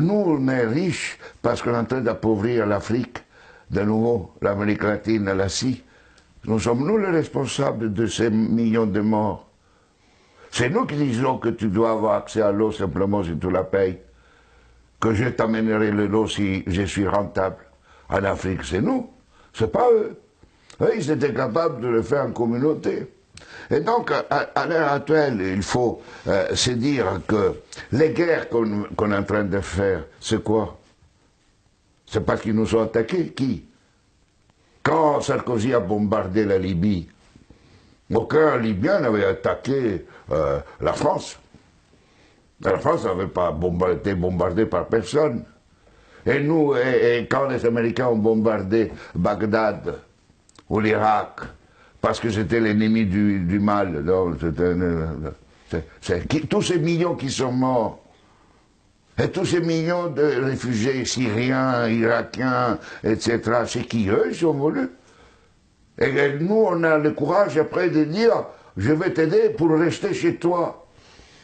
Nous, on est riches parce qu'on est en train d'appauvrir l'Afrique, de nouveau, l'Amérique latine, l'Asie. Nous sommes nous les responsables de ces millions de morts. C'est nous qui disons que tu dois avoir accès à l'eau simplement si tu la payes. Que je t'amènerai l'eau si je suis rentable. En Afrique, c'est nous, c'est pas eux. Eux, ils étaient capables de le faire en communauté. Et donc, à l'heure actuelle, il faut se dire que les guerres qu'on est en train de faire, c'est quoi? C'est parce qu'ils nous ont attaqués. Qui? Quand Sarkozy a bombardé la Libye, aucun Libyen n'avait attaqué la France. La France n'avait pas été bombardée par personne. Et nous, et quand les Américains ont bombardé Bagdad ou l'Irak, parce que c'était l'ennemi du mal, tous ces millions qui sont morts, et tous ces millions de réfugiés syriens, irakiens, etc., c'est qui eux, ils sont voulus. Et nous, on a le courage après de dire, je vais t'aider pour rester chez toi.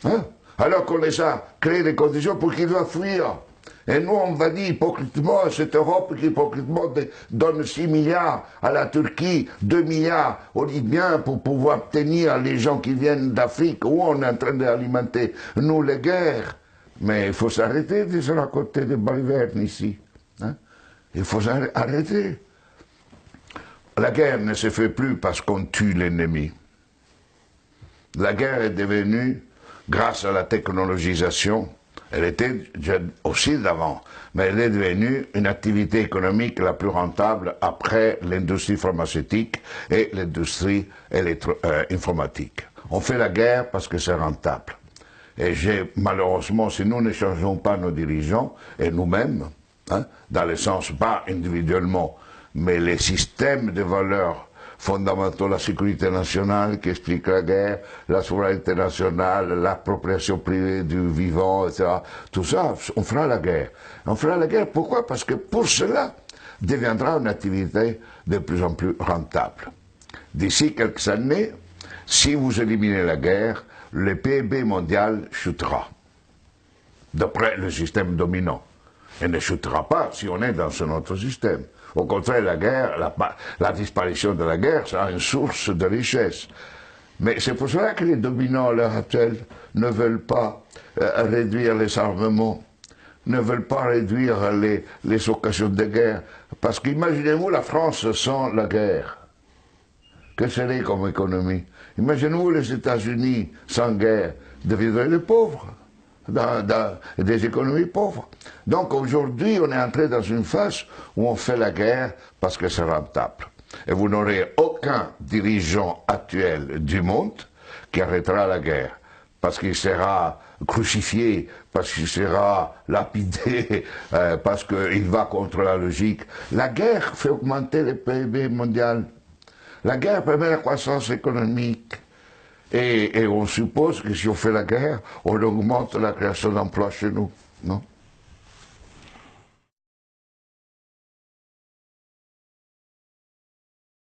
Hein? Alors qu'on les a créé les conditions pour qu'ils doivent fuir. Et nous, on va dire hypocritement à cette Europe qui hypocritement donne 6 milliards à la Turquie, 2 milliards aux Libyens pour pouvoir tenir les gens qui viennent d'Afrique, où on est en train d'alimenter, nous, les guerres. Mais il faut s'arrêter de se raconter des balivernes ici. Hein? Il faut arrêter. La guerre ne se fait plus parce qu'on tue l'ennemi. La guerre est devenue, grâce à la technologisation, elle était aussi d'avant, mais elle est devenue une activité économique la plus rentable après l'industrie pharmaceutique et l'industrie informatique. On fait la guerre parce que c'est rentable. Et malheureusement, si nous ne changeons pas nos dirigeants, et nous-mêmes, hein, dans le sens pas individuellement, mais les systèmes de valeurs fondamentaux, la sécurité nationale qui explique la guerre, la souveraineté nationale, l'appropriation privée du vivant, etc. Tout ça, on fera la guerre. On fera la guerre, pourquoi? Parce que pour cela deviendra une activité de plus en plus rentable. D'ici quelques années, si vous éliminez la guerre, le PIB mondial chutera, d'après le système dominant. Elle ne chutera pas si on est dans un autre système. Au contraire, la guerre, la disparition de la guerre sera une source de richesse. Mais c'est pour cela que les dominants à l'heure actuelle ne veulent pas réduire les armements, ne veulent pas réduire les occasions de guerre. Parce qu'imaginez-vous la France sans la guerre. Que serait comme économie? Imaginez-vous les États-Unis sans guerre, deviendraient les pauvres. Dans des économies pauvres. Donc aujourd'hui, on est entré dans une phase où on fait la guerre parce que c'est rentable. Et vous n'aurez aucun dirigeant actuel du monde qui arrêtera la guerre, parce qu'il sera crucifié, parce qu'il sera lapidé, parce qu'il va contre la logique. La guerre fait augmenter le PIB mondial. La guerre permet la croissance économique. Et on suppose que si on fait la guerre, on augmente la création d'emplois chez nous, non?